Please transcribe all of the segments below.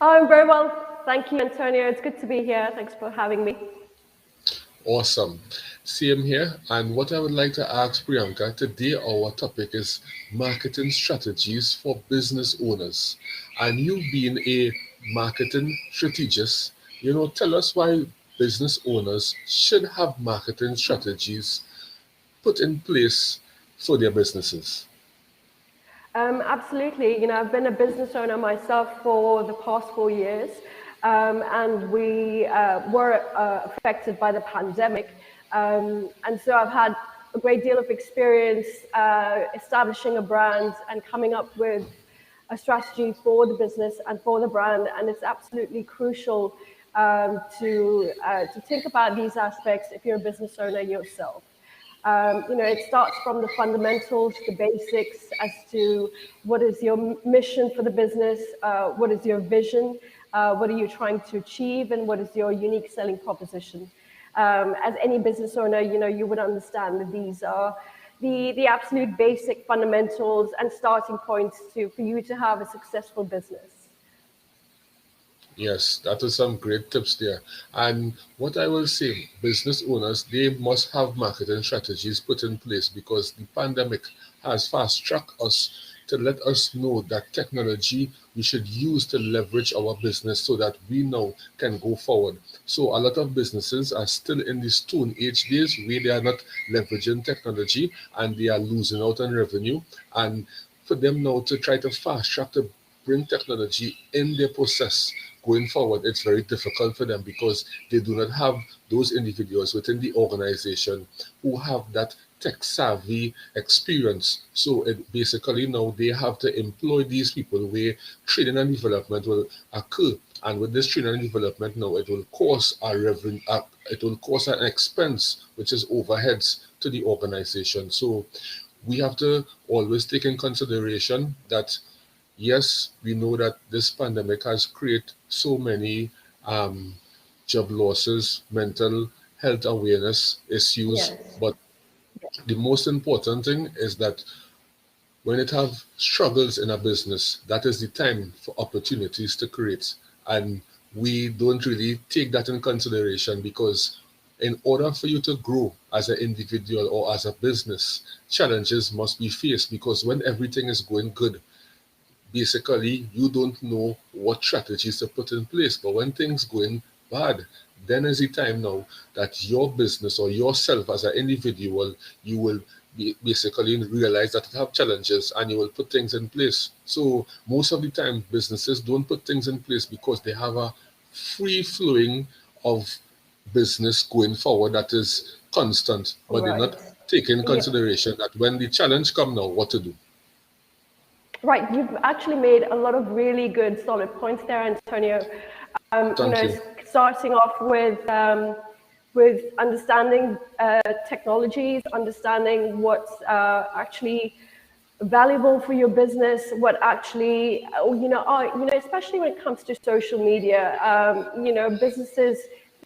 I'm very well. Thank you, Antonio. It's good to be here. Thanks for having me. Awesome. Same here. And what I would like to ask Priyanka today, our topic is marketing strategies for business owners. And you being a marketing strategist, tell us why business owners should have marketing strategies put in place for their businesses. Absolutely. I've been a business owner myself for the past 4 years, and we were affected by the pandemic. And so I've had a great deal of experience establishing a brand and coming up with a strategy for the business and for the brand. And it's absolutely crucial to think about these aspects if you're a business owner yourself. It starts from the fundamentals, the basics as to what is your mission for the business, what is your vision, what are you trying to achieve, and what is your unique selling proposition. As any business owner, you would understand that these are the absolute basic fundamentals and starting points for you to have a successful business. Yes, that is some great tips there. And what I will say, business owners, they must have marketing strategies put in place because the pandemic has fast tracked us to let us know that technology we should use to leverage our business so that we now can go forward. So a lot of businesses are still in the stone age days where they are not leveraging technology and they are losing out on revenue. And for them now to try to fast track to bring technology in their process going forward, it's very difficult for them because they do not have those individuals within the organization who have that tech savvy experience. So it basically now they have to employ these people where training and development will occur. And with this training and development now, it will cause a revenue, it will cause an expense, which is overheads to the organization. So we have to always take in consideration that yes, we know that this pandemic has created so many um, job losses, mental health awareness issues, Yes. but the most important thing is that when it have struggles in a business, that is the time for opportunities to create. And we don't really take that in consideration because in order for you to grow as an individual or as a business, challenges must be faced because when everything is going good, basically you don't know what strategies to put in place. But when things going bad, then is the time now that your business or yourself as an individual, you will basically realize that you have challenges and you will put things in place. So most of the time businesses don't put things in place because they have a free flowing of business going forward that is constant, but they Right. not take in Yeah. consideration that when the challenge come now, what to do. Right, you've actually made a lot of really good, solid points there, Antonio. Thank you. Starting off with understanding technologies, understanding what's actually valuable for your business, what actually, especially when it comes to social media, businesses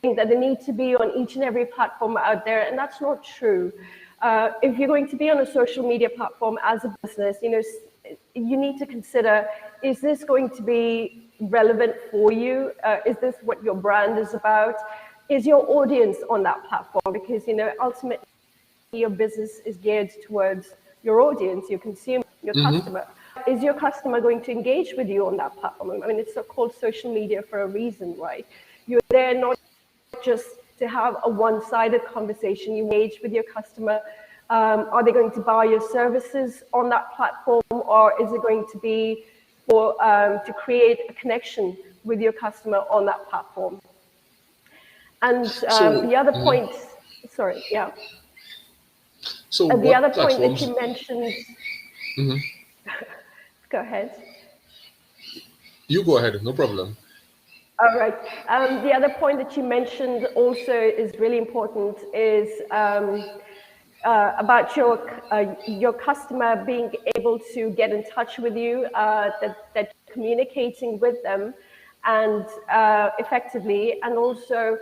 think that they need to be on each and every platform out there, and that's not true. If you're going to be on a social media platform as a business, you need to consider, is this going to be relevant for you? Is this what your brand is about? Is your audience on that platform? Because, ultimately your business is geared towards your audience, your consumer, your customer. Is your customer going to engage with you on that platform? I mean, it's called social media for a reason, right? You're there not just to have a one-sided conversation. You engage with your customer. Are they going to buy your services on that platform, or is it going to be for to create a connection with your customer on that platform? And So, the other point, sorry, yeah, so the other what point that platforms? you mentioned, Mhm. go ahead. You go ahead, no problem. All right. The other point that you mentioned also is really important is about your customer being able to get in touch with you, that you're communicating with them, and effectively, and also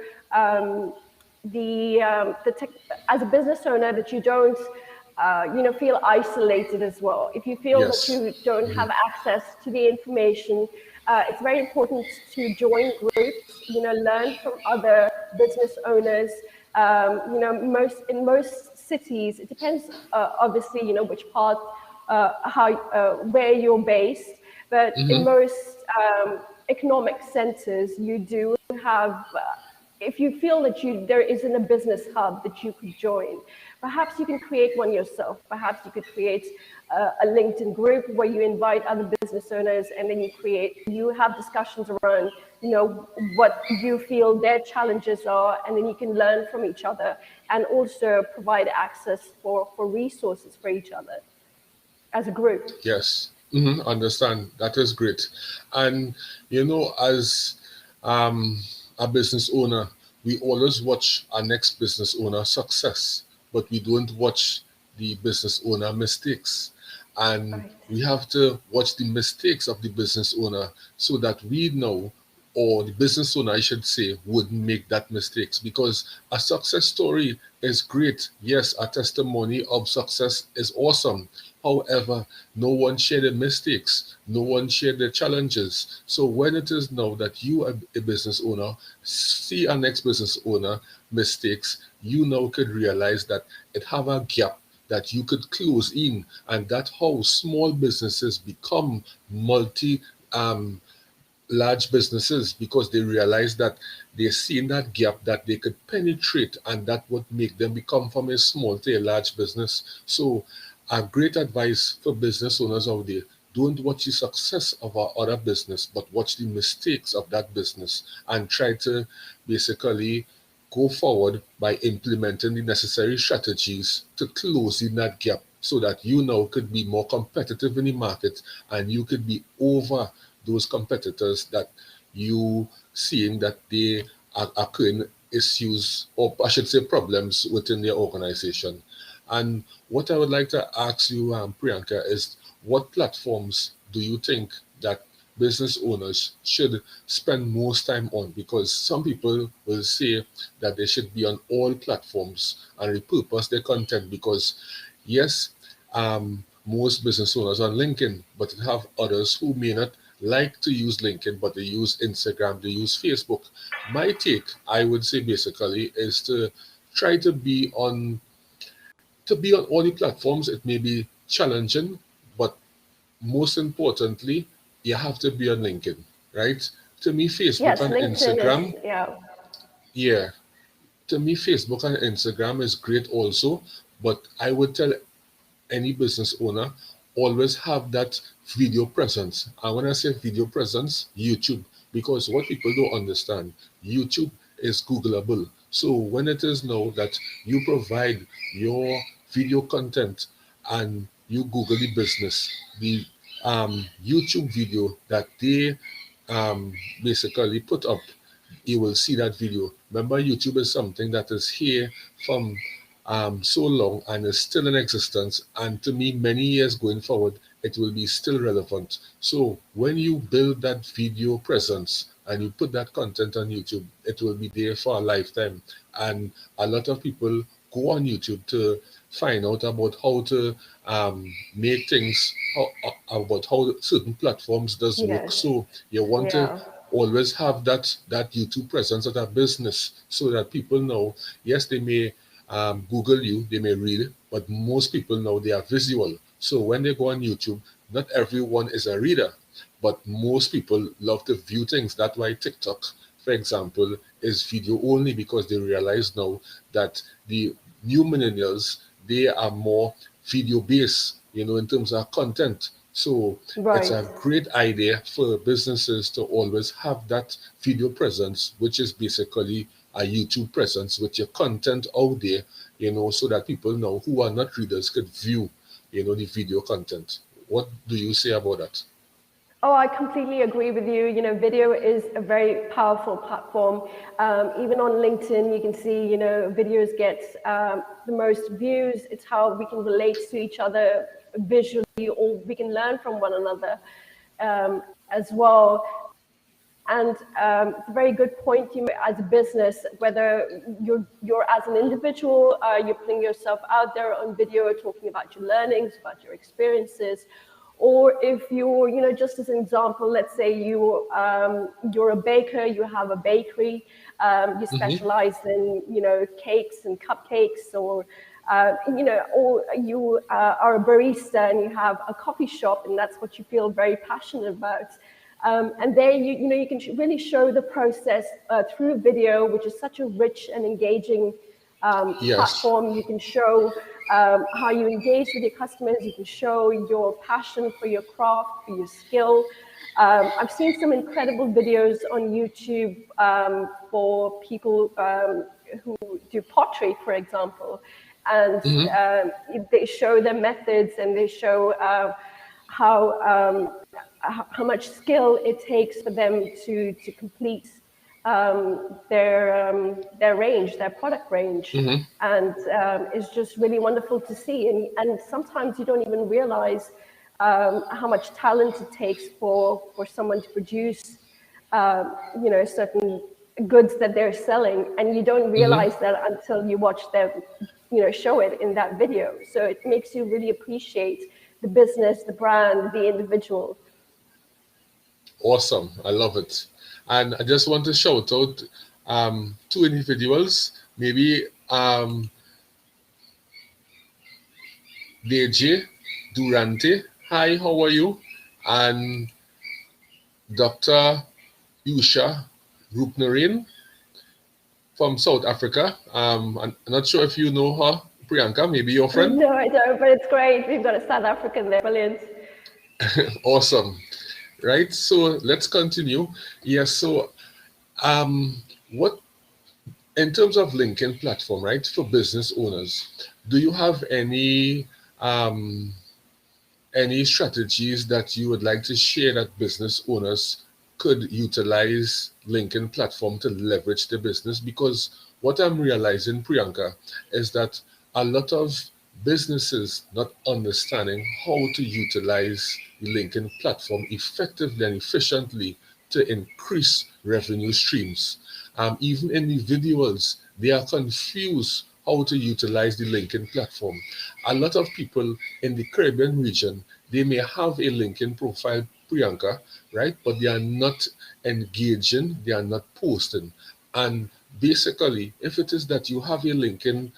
the tech, as a business owner, that you don't feel isolated as well. If you feel that Yes. you don't have access to the information, It's very important to join groups, learn from other business owners. In most cities, it depends, obviously, which part, where you're based, but in most economic centers, you do have, if you feel that there isn't a business hub that you could join, perhaps you can create one yourself. Perhaps you could create a LinkedIn group where you invite other business owners, and then you have discussions around, what you feel their challenges are, and then you can learn from each other and also provide access for resources for each other as a group. Yes, understand. That is great. And as a business owner, we always watch our next business owner success, but we don't watch the business owner mistakes. And Right. we have to watch the mistakes of the business owner so that we know, or the business owner, I should say, wouldn't make that mistakes. Because a success story is great. Yes, a testimony of success is awesome. However, no one shared the mistakes, no one shared the challenges. So when it is now that you are a business owner, see our next business owner mistakes, you now could realize that it have a gap that you could close in, and that's how small businesses become multi large businesses, because they realize that they see in that gap that they could penetrate, and that would make them become from a small to a large business. So a great advice for business owners out there: don't watch the success of our other business, but watch the mistakes of that business, and try to basically go forward by implementing the necessary strategies to close in that gap, so that you now could be more competitive in the market, and you could be over those competitors that you seeing that they are occurring issues, or I should say problems, within their organization. And what I would like to ask you, Priyanka, is what platforms do you think that business owners should spend most time on? Because some people will say that they should be on all platforms and repurpose their content, because yes, most business owners are on LinkedIn, but you have others who may not like to use LinkedIn, but they use Instagram, they use Facebook. My take, I would say, basically, is to try to be on all the platforms. It may be challenging, but most importantly, you have to be on LinkedIn, right? To me, Facebook Yes, and LinkedIn is, Instagram, yeah. yeah, to me, Facebook and Instagram is great also, but I would tell any business owner, always have that video presence. And when I say video presence, YouTube, because what people don't understand, YouTube is Googleable. So when it is now that you provide your video content and you Google the business, the YouTube video that they basically put up, you will see that video. Remember, YouTube is something that is here from so long and is still in existence. And to me, many years going forward, it will be still relevant. So when you build that video presence and you put that content on YouTube, it will be there for a lifetime. And a lot of people go on YouTube to find out about how to make things, about how certain platforms does work. Yes. So you want to Yeah. always have that YouTube presence at a business, so that people know, yes, they may Google you, they may read, but most people know they are visual. So when they go on YouTube, not everyone is a reader, but most people love to view things. That's why TikTok, for example, is video only, because they realize now that the new millennials, they are more video based, in terms of content. So it's Right. a great idea for businesses to always have that video presence, which is basically a YouTube presence with your content out there, so that people know who are not readers could view, the video content. What do you say about that? Oh, I completely agree with you. Video is a very powerful platform. Even on LinkedIn, you can see, videos get the most views. It's how we can relate to each other visually, or we can learn from one another as well. And it's a very good point. As a business, whether you're as an individual, you're putting yourself out there on video, talking about your learnings, about your experiences, Or if you're, just as an example, let's say you're a baker, you have a bakery, you specialize in, cakes and cupcakes, or or you are a barista and you have a coffee shop and that's what you feel very passionate about. And there you can really show the process through video, which is such a rich and engaging Yes. platform. You can show how you engage with your customers. You can show your passion for your craft, for your skill. I've seen some incredible videos on YouTube for people who do pottery, for example, and they show their methods and they show how much skill it takes for them to complete their range, their product range, and it's just really wonderful to see. And sometimes you don't even realize how much talent it takes for someone to produce, certain goods that they're selling, and you don't realize that until you watch them, show it in that video. So it makes you really appreciate the business, the brand, the individual. Awesome. I love it. And I just want to shout out two individuals, maybe DJ Durante. Hi, how are you? And Dr. Yusha Rupnarin from South Africa. I'm not sure if you know her, Priyanka, maybe your friend? No, I don't, but it's great. We've got a South African there. Brilliant. Awesome. Right, so let's continue. Yes, so what in terms of LinkedIn platform, right, for business owners, do you have any strategies that you would like to share that business owners could utilize LinkedIn platform to leverage their business? Because what I'm realizing, Priyanka, is that a lot of businesses not understanding how to utilize the LinkedIn platform effectively and efficiently to increase revenue streams. Even individuals, they are confused how to utilize the LinkedIn platform. A lot of people in the Caribbean region, they may have a LinkedIn profile, Priyanka, right? But they are not engaging, they are not posting. And basically, if it is that you have a LinkedIn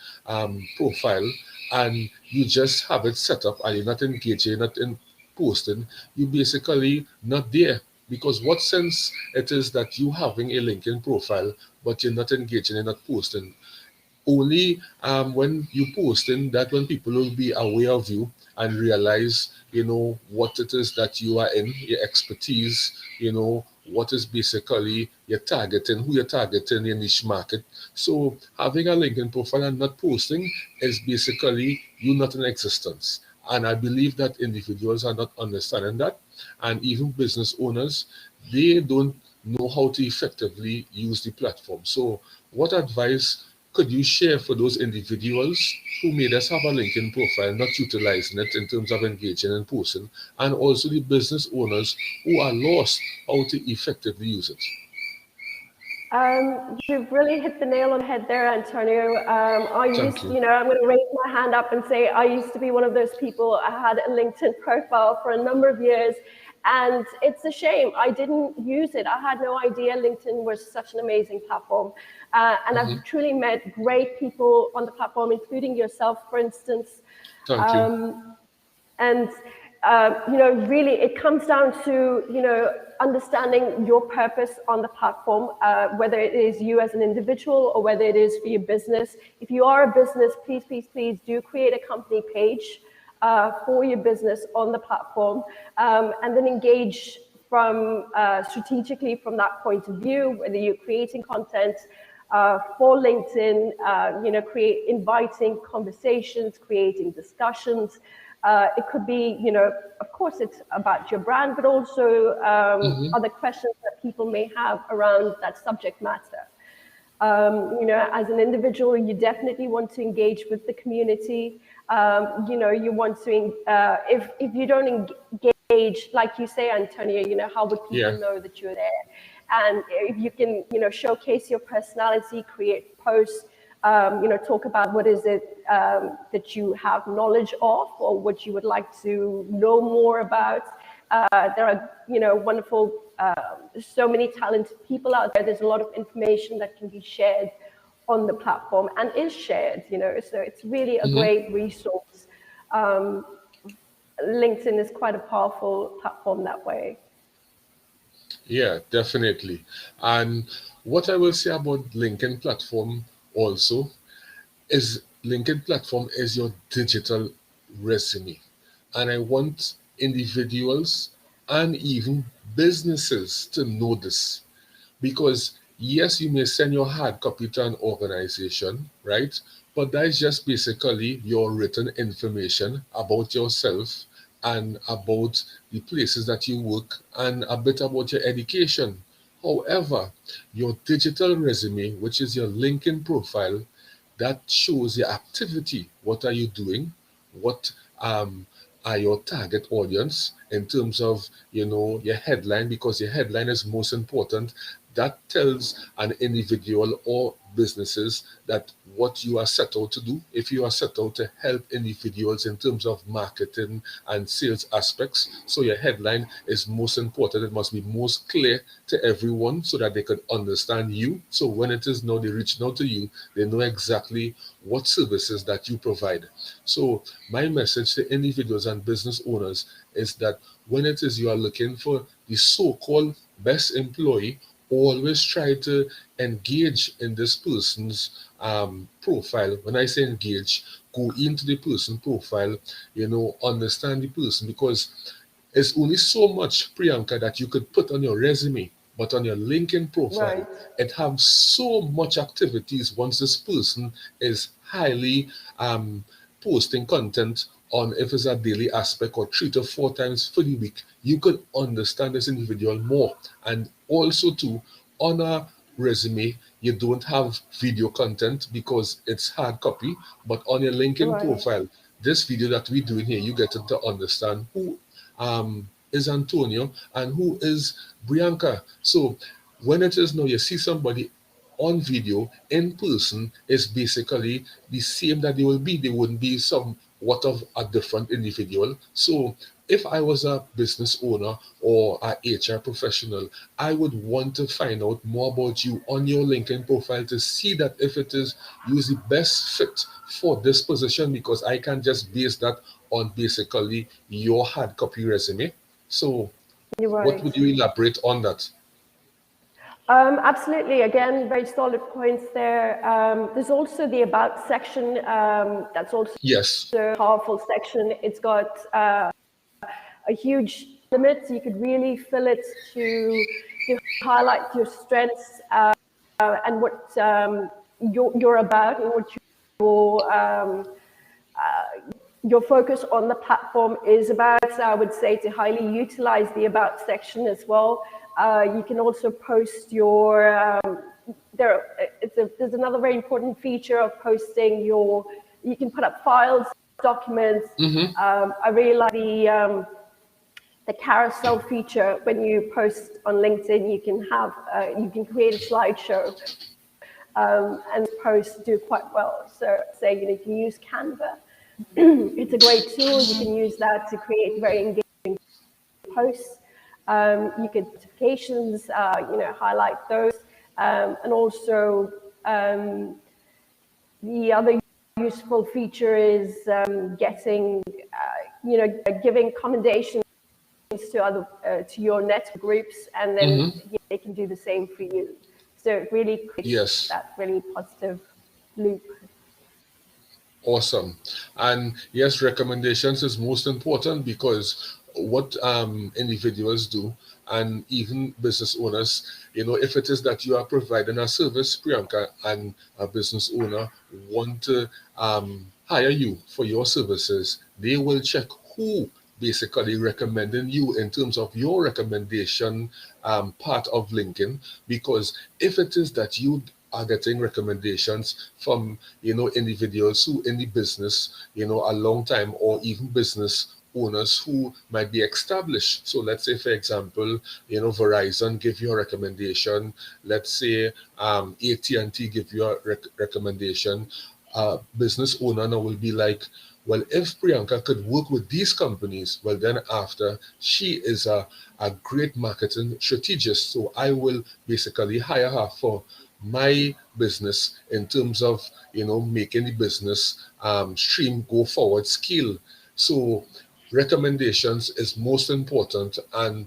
profile and you just have it set up and you're not engaging, not in posting, you basically not there. Because what sense it is that you having a LinkedIn profile, but you're not engaging and not posting? Only when you posting that when people will be aware of you and realize what it is that you are in, your expertise, what is basically you're targeting, who you're targeting, your niche market. So having a LinkedIn profile and not posting is basically you not in existence. And I believe that individuals are not understanding that, and even business owners, they don't know how to effectively use the platform. So what advice could you share for those individuals who may just have a LinkedIn profile, not utilizing it in terms of engaging and posting, and also the business owners who are lost how to effectively use it? You've really hit the nail on the head there, Antonio. Thank you. I'm going to raise my hand up and say I used to be one of those people. I had a LinkedIn profile for a number of years, and it's a shame I didn't use it. I had no idea LinkedIn was such an amazing platform. And I've truly met great people on the platform, including yourself, for instance. Thank you. And really, it comes down to understanding your purpose on the platform, whether it is you as an individual or whether it is for your business. If you are a business, please, please, please do create a company page for your business on the platform, and then engage from strategically from that point of view, whether you're creating content for LinkedIn, inviting conversations, creating discussions. It could be, of course, it's about your brand, but also other questions that people may have around that subject matter. As an individual, you definitely want to engage with the community. You want to, if you don't engage, like you say, Antonio, how would people know that you're there? And if you can, showcase your personality, create posts, talk about what is it that you have knowledge of or what you would like to know more about. There are, wonderful, so many talented people out there. There's a lot of information that can be shared on the platform and is shared, so it's really a great resource. LinkedIn is quite a powerful platform that way. Yeah, definitely. And what I will say about LinkedIn platform also is LinkedIn platform is your digital resume. And I want individuals and even businesses to know this. Because yes, you may send your hard copy to an organization, right? But that is just basically your written information about yourself and about the places that you work and a bit about your education. However, your digital resume, which is your LinkedIn profile, that shows your activity. What are you doing? What are your target audience in terms of your headline, because your headline is most important. That tells an individual or businesses that what you are set out to do. If you are set out to help individuals in terms of marketing and sales aspects, so your headline is most important. It must be most clear to everyone so that they could understand you. So when it is now they reach out to you, they know exactly what services that you provide. So my message to individuals and business owners is that when it is you are looking for the so-called best employee, always try to engage in this person's profile. When I say engage, go into the person profile, understand the person, because it's only so much, Priyanka, that you could put on your resume, but on your LinkedIn profile, Right. it has so much activities once this person is highly posting content on, if it's a daily aspect or 3 to 4 times for the week, you could understand this individual more. And also too, on a resume, you don't have video content because it's hard copy, but on your LinkedIn Right. profile, this video that we're doing here, you get to understand who is Antonio and who is Priyanka. So when it is now you see somebody on video in person, is basically the same that they will be. They wouldn't be somewhat of a different individual. So if I was a business owner or a HR professional, I would want to find out more about you on your LinkedIn profile to see that if it is you is the best fit for this position, because I can just base that on basically your hard copy resume. So You're what right. would you elaborate on that? Absolutely. Again, very solid points there. There's also the About section. That's also Yes. a powerful section. It's got a huge limit. So you could really fill it to highlight your strengths and what you're about and what your focus on the platform is about. I would say to highly utilize the About section as well. You can also post your, there's another very important feature of posting you can put up files, documents. I really like the carousel feature. When you post on LinkedIn, you can create a slideshow and posts do quite well. So say, you can use Canva. It's a great tool. You can use that to create very engaging posts. You could notifications, highlight those. And also the other useful feature is giving commendations to your network groups, and then they can do the same for you. So it really creates Yes. that really positive loop. Awesome. And yes, recommendations is most important, because what individuals do, and even business owners, if it is that you are providing a service, Priyanka, and a business owner want to hire you for your services, they will check who basically recommending you in terms of your recommendation part of LinkedIn. Because if it is that you are getting recommendations from individuals who in the business a long time, or even business owners who might be established. So let's say, for example, Verizon give you a recommendation. Let's say AT&T give you a recommendation. Business owner now will be like, well, if Priyanka could work with these companies, well, then after she is a great marketing strategist. So I will basically hire her for my business in terms of, making the business stream go forward scale. So recommendations is most important. And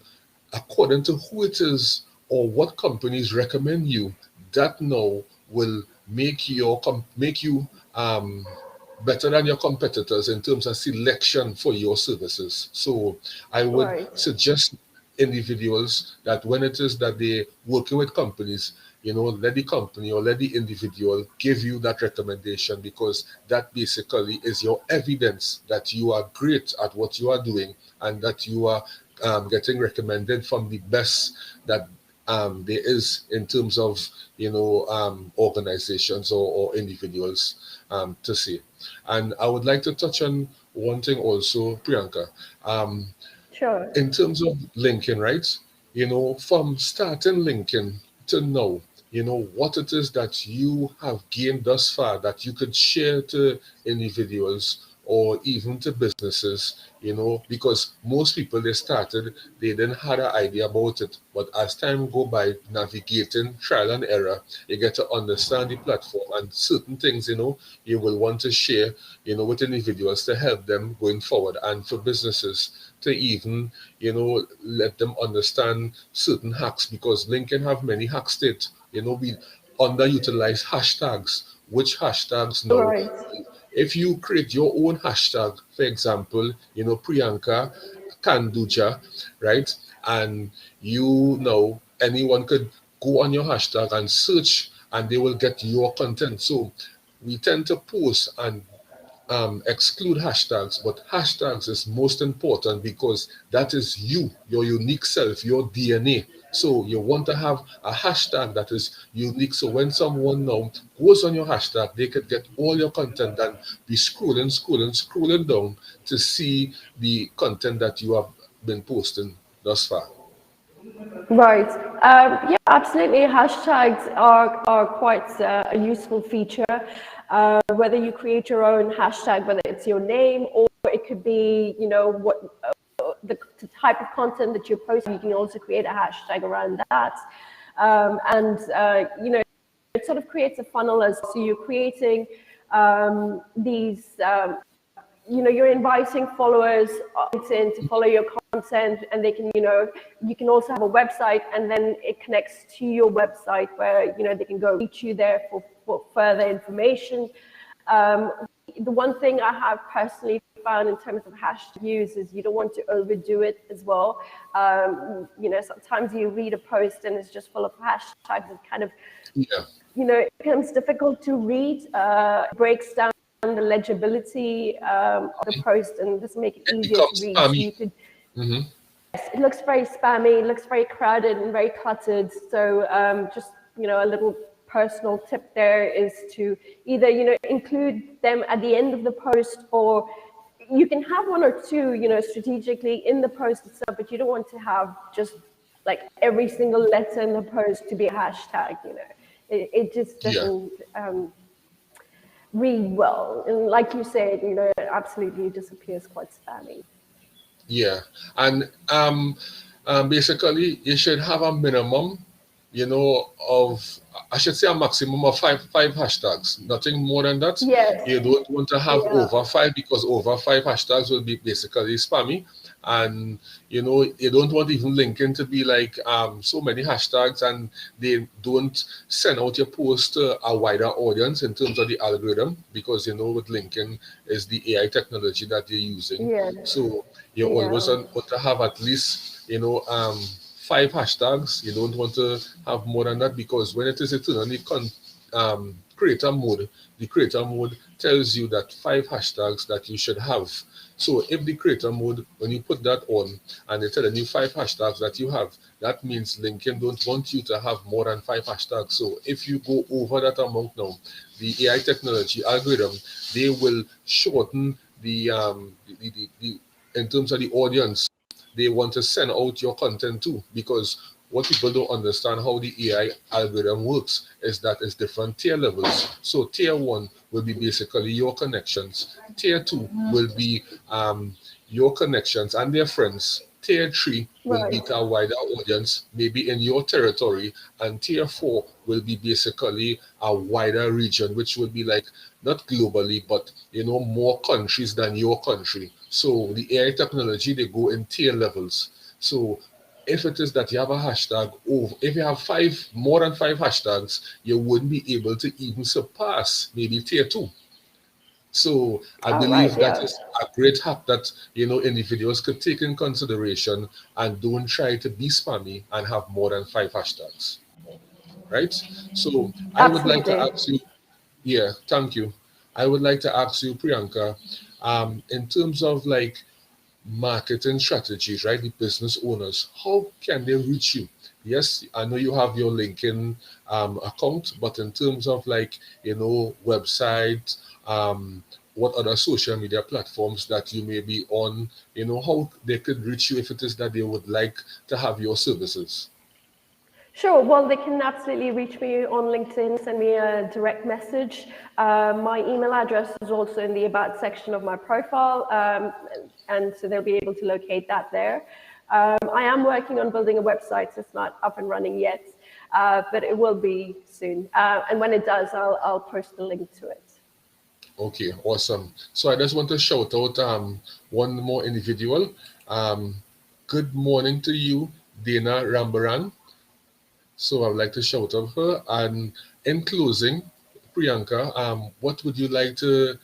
according to who it is or what companies recommend you, that now will make you better than your competitors in terms of selection for your services. So I would Right. suggest individuals that when it is that they working with companies, let the company or let the individual give you that recommendation, because that basically is your evidence that you are great at what you are doing and that you are getting recommended from the best that there is in terms of organizations or individuals to see. And I would like to touch on one thing also, Priyanka. Um, Sure. in terms of LinkedIn, right? From starting LinkedIn to now, what it is that you have gained thus far that you could share to individuals or even to businesses, because most people they started, they didn't have an idea about it. But as time go by, navigating trial and error, you get to understand the platform and certain things, you will want to share, with individuals to help them going forward, and for businesses to even, let them understand certain hacks, because LinkedIn have many hacks that, we underutilize hashtags, which hashtags now, Right. if you create your own hashtag, for example, Priyanka Khanduja, right? And anyone could go on your hashtag and search and they will get your content. So we tend to post and exclude hashtags, but hashtags is most important because that is you, your unique self, your DNA. So you want to have a hashtag that is unique. So when someone now goes on your hashtag, they could get all your content and be scrolling down to see the content that you have been posting thus far. Right. Yeah, absolutely. Hashtags are quite a useful feature. Whether you create your own hashtag, whether it's your name or it could be, what the type of content that you're posting, you can also create a hashtag around that. And, it sort of creates a funnel as so you're creating these you're inviting followers on LinkedIn to follow your content, and they can, you can also have a website, and then it connects to your website where, they can go reach you there for further information. The one thing I have personally found in terms of hashtag use is you don't want to overdo it as well. Sometimes you read a post and it's just full of hashtags. It kind of, Yeah. it becomes difficult to read, breaks down the legibility of the post and doesn't make it It easier to becomes read. So spammy. you could, Hmm. it looks very spammy, it looks very crowded and very cluttered. So just, a little personal tip there is to either, include them at the end of the post, or you can have one or two, strategically in the post itself, but you don't want to have just like every single letter in the post to be a hashtag, it just Yeah. doesn't read well. And like you said, it absolutely disappears quite spammy. Yeah, and basically, you should have a minimum, of, I should say a maximum of five hashtags, nothing more than that. Yes. You don't want to have Yeah. over five, because over five hashtags will be basically spammy, and you don't want even LinkedIn to be like so many hashtags and they don't send out your post to a wider audience in terms of the algorithm, because with LinkedIn is the AI technology that you're using. Yeah. So you always Yeah. want to have at least five hashtags. You don't want to have more than that, because when it is eternally creator mode, the creator mode tells you that five hashtags that you should have. So if the creator mode, when you put that on and they tell you five hashtags that you have, that means LinkedIn don't want you to have more than five hashtags. So if you go over that amount now, the AI technology algorithm, they will shorten the in terms of the audience, they want to send out your content too, because what people don't understand how the AI algorithm works is that it's different tier levels. So tier one will be basically your connections. Tier two will be your connections and their friends. Tier three will be Right. to a wider audience, maybe in your territory, and tier four will be basically a wider region, which will be like not globally, but more countries than your country. So the AI technology, they go in tier levels. So if it is that you have a hashtag, if you have more than five hashtags, you wouldn't be able to even surpass maybe tier two. So I All right. believe that Yeah. is a great hack that individuals could take in consideration, and don't try to be spammy and have more than five hashtags, right? So I would like to Absolutely. ask you, yeah, thank you. I would like to ask you, Priyanka, in terms of like marketing strategies, right? The business owners, how can they reach you? Yes, I know you have your LinkedIn account, but in terms of like, website, what other social media platforms that you may be on, how they could reach you if it is that they would like to have your services. Sure. Well, they can absolutely reach me on LinkedIn, send me a direct message. My email address is also in the About section of my profile, and so they'll be able to locate that there. I am working on building a website, so it's not up and running yet, but it will be soon. And when it does, I'll post a link to it. Okay, awesome. So I just want to shout out one more individual. Um, Good morning to you, Dana Rambaran. So I would like to shout out her. And in closing, Priyanka, what would you like to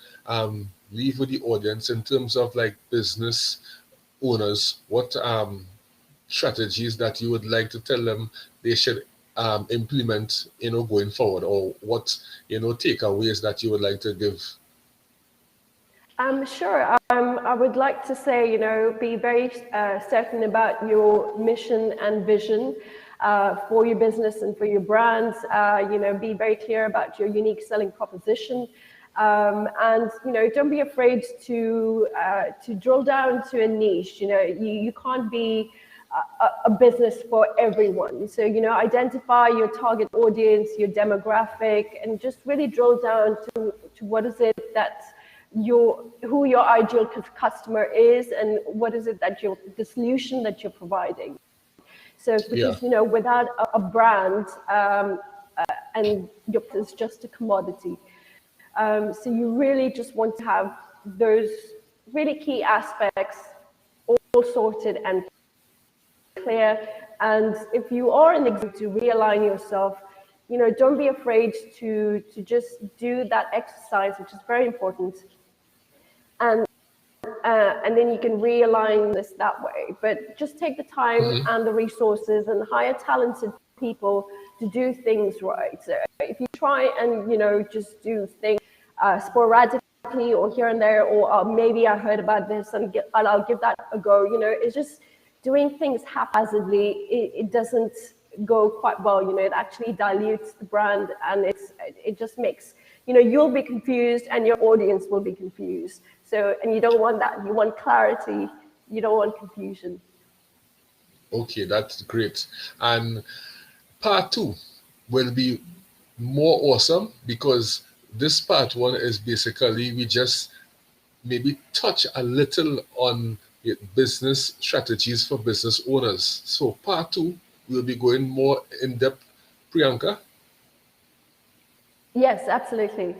leave with the audience in terms of like business owners? What strategies that you would like to tell them they should implement, going forward, or what takeaways that you would like to give? Sure. I would like to say, be very certain about your mission and vision for your business and for your brands. Be very clear about your unique selling proposition, and don't be afraid to drill down to a niche. You can't be a business for everyone. So, identify your target audience, your demographic, and just really drill down to what is it that who your ideal customer is, and what is it that the solution that you're providing. So Yeah. because without a brand, and it's just a commodity. So you really just want to have those really key aspects all sorted and clear. And if you are in the exam to realign yourself, don't be afraid to just do that exercise, which is very important. And then you can realign this that way. But just take the time Mhm. and the resources and hire talented people to do things right. So if you try and just do things sporadically or here and there, or maybe I heard about this and I'll give that a go. It's just doing things haphazardly. It doesn't go quite well. It actually dilutes the brand, and it just makes you'll be confused and your audience will be confused. So, and you don't want that. You want clarity. You don't want confusion. Okay, that's great. And part two will be more awesome, because this part one is basically we just maybe touch a little on business strategies for business owners. So part two, we'll be going more in depth. Priyanka? Yes, absolutely.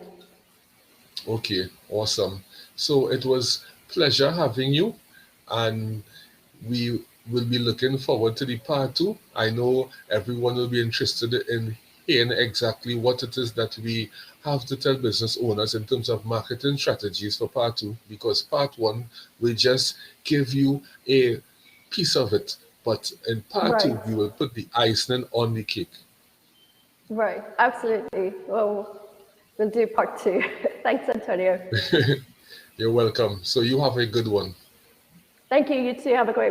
Okay, awesome. So it was pleasure having you, and we will be looking forward to the part two. I know everyone will be interested in hearing exactly what it is that we have to tell business owners in terms of marketing strategies for part two, because part one will just give you a piece of it. But in part Right. two, we will put the icing on the cake. Right. Absolutely. Well, we'll do part two. Thanks, Antonio. You're welcome. So you have a good one. Thank you. You too. Have a great